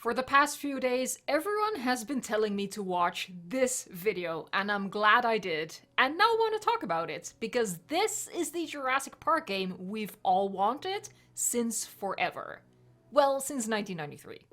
For the past few days, everyone has been telling me to watch this video, and I'm glad I did. And now I want to talk about it, because this is the Jurassic Park game we've all wanted since forever. Well, since 1993.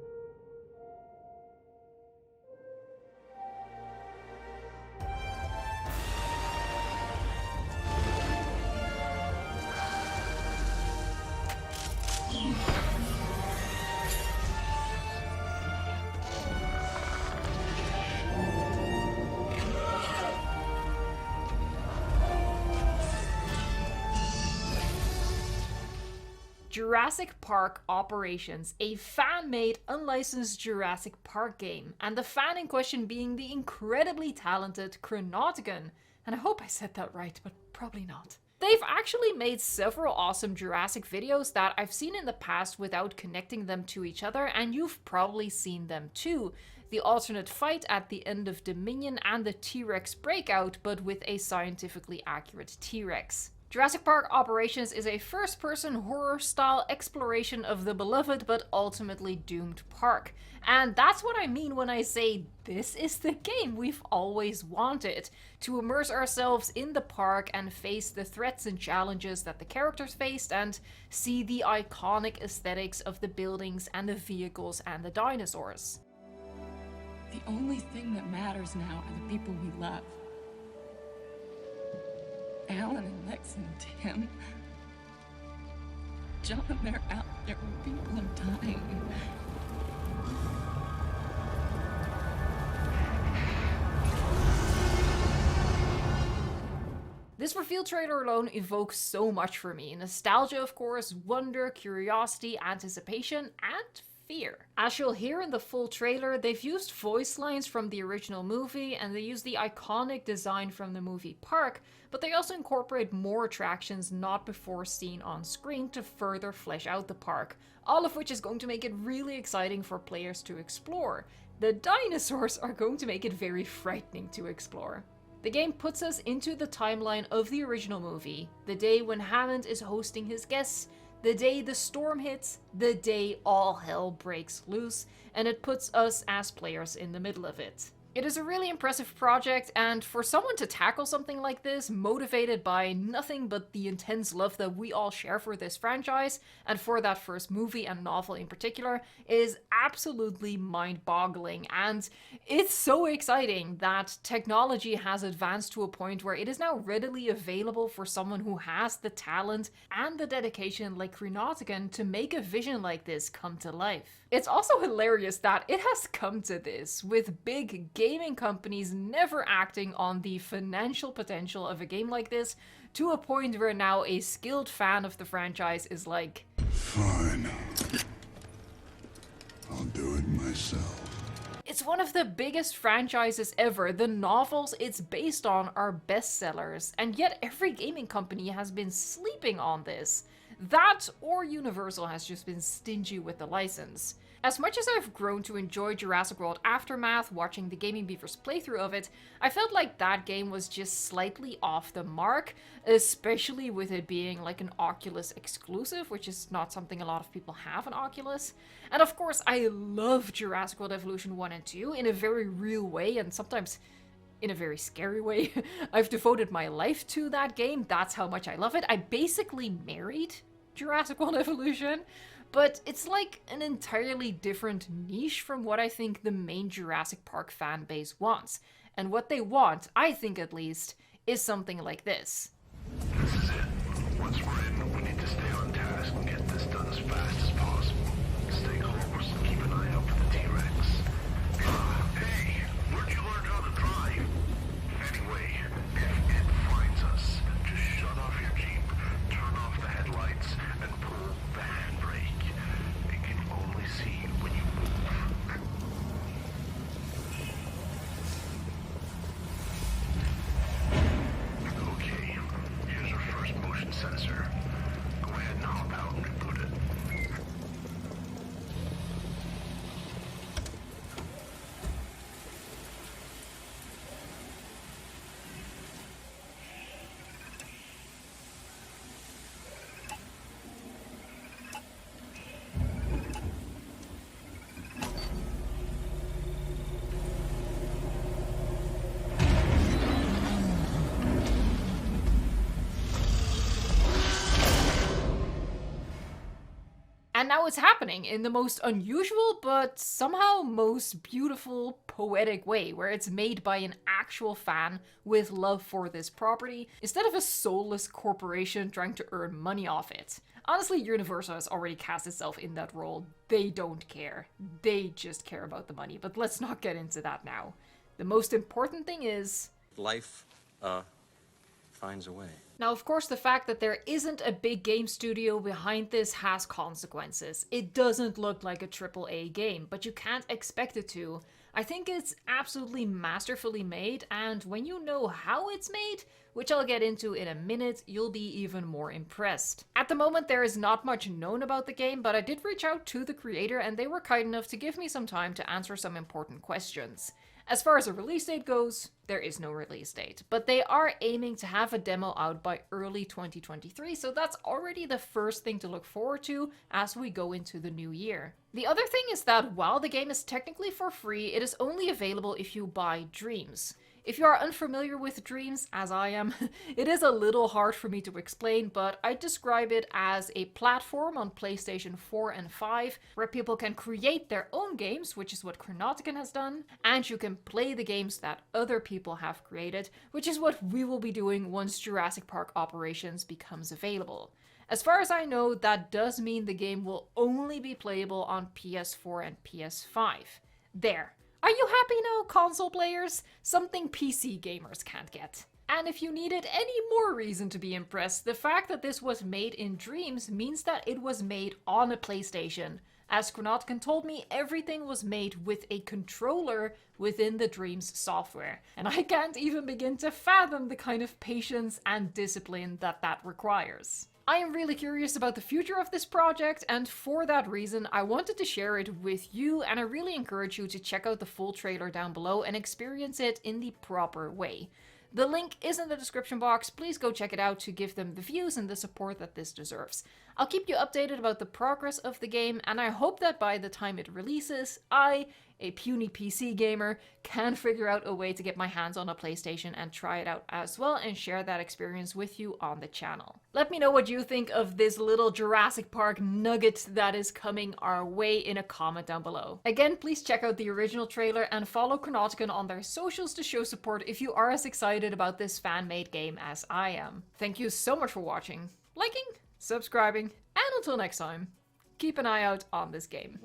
Jurassic Park Operations, a fan-made, unlicensed Jurassic Park game, and the fan in question being the incredibly talented Krenautican. And I hope I said that right, but probably not. They've actually made several awesome Jurassic videos that I've seen in the past without connecting them to each other, and you've probably seen them too. The alternate fight at the end of Dominion and the T-Rex breakout, but with a scientifically accurate T-Rex. Jurassic Park Operations is a first-person horror-style exploration of the beloved but ultimately doomed park. And that's what I mean when I say this is the game we've always wanted. To immerse ourselves in the park and face the threats and challenges that the characters faced and see the iconic aesthetics of the buildings and the vehicles and the dinosaurs. The only thing that matters now are the people we love. Alan and Lex and Tim. John, they're out there where people are dying. This reveal trailer alone evokes so much for me. Nostalgia, of course, wonder, curiosity, anticipation, and fear. As you'll hear in the full trailer, they've used voice lines from the original movie, and they use the iconic design from the movie Park, but they also incorporate more attractions not before seen on screen to further flesh out the park, all of which is going to make it really exciting for players to explore. The dinosaurs are going to make it very frightening to explore. The game puts us into the timeline of the original movie, the day when Hammond is hosting his guests, the day the storm hits, the day all hell breaks loose, and it puts us as players in the middle of it. It is a really impressive project, and for someone to tackle something like this, motivated by nothing but the intense love that we all share for this franchise, and for that first movie and novel in particular, is absolutely mind-boggling. And it's so exciting that technology has advanced to a point where it is now readily available for someone who has the talent and the dedication like Chronotagon to make a vision like this come to life. It's also hilarious that it has come to this, with big gaming companies never acting on the financial potential of a game like this, to a point where now a skilled fan of the franchise is like, fine. I'll do it myself. it's one of the biggest franchises ever. The novels it's based on are bestsellers, and yet every gaming company has been sleeping on this. That, or Universal has just been stingy with the license. As much as I've grown to enjoy Jurassic World Aftermath, watching the Gaming Beaver's playthrough of it, I felt like that game was just slightly off the mark, especially with it being like an Oculus exclusive, which is not something a lot of people have an Oculus. And of course, I love Jurassic World Evolution 1 and 2 in a very real way, and sometimes in a very scary way. I've devoted my life to that game, that's how much I love it. I basically married Jurassic World Evolution, but it's like an entirely different niche from what I think the main Jurassic Park fan base wants. And what they want, I think at least, is something like this. This is it. Once we're in, we need to stay on task and get this done as fast as possible. Stay close and keep an eye out for the T-Rex. Hey, where'd you learn how to drive? Anyway, if it finds us, just shut off your Jeep, turn off the headlights, and pull the handbrake. It can only see you when you move. Okay, here's our first motion sensor. And now it's happening in the most unusual, but somehow most beautiful, poetic way, where it's made by an actual fan with love for this property, instead of a soulless corporation trying to earn money off it. Honestly, Universal has already cast itself in that role. They don't care. They just care about the money, but let's not get into that now. The most important thing is... life, finds a way. Now, of course, the fact that there isn't a big game studio behind this has consequences. It doesn't look like a AAA game, but you can't expect it to. I think it's absolutely masterfully made, and when you know how it's made, which I'll get into in a minute, you'll be even more impressed. At the moment, there is not much known about the game, but I did reach out to the creator, and they were kind enough to give me some time to answer some important questions. As far as a release date goes, there is no release date, but they are aiming to have a demo out by early 2023, so that's already the first thing to look forward to as we go into the new year. The other thing is that while the game is technically for free, it is only available if you buy Dreams. If you are unfamiliar with Dreams, as I am, it is a little hard for me to explain, but I describe it as a platform on PlayStation 4 and 5 where people can create their own games, which is what Krenautican has done, and you can play the games that other people have created, which is what we will be doing once Jurassic Park Operations becomes available. As far as I know, that does mean the game will only be playable on PS4 and PS5. There. Are you happy now, console players? Something PC gamers can't get. And if you needed any more reason to be impressed, the fact that this was made in Dreams means that it was made on a PlayStation. As Chronotagon told me, everything was made with a controller within the Dreams software. And I can't even begin to fathom the kind of patience and discipline that requires. I am really curious about the future of this project, and for that reason I wanted to share it with you, and I really encourage you to check out the full trailer down below and experience it in the proper way. The link is in the description box, please go check it out to give them the views and the support that this deserves. I'll keep you updated about the progress of the game, and I hope that by the time it releases, I, a puny PC gamer, can figure out a way to get my hands on a PlayStation and try it out as well and share that experience with you on the channel. Let me know what you think of this little Jurassic Park nugget that is coming our way in a comment down below. Again, please check out the original trailer and follow Chronotagon on their socials to show support if you are as excited about this fan-made game as I am. Thank you so much for watching, liking, subscribing, and until next time, keep an eye out on this game.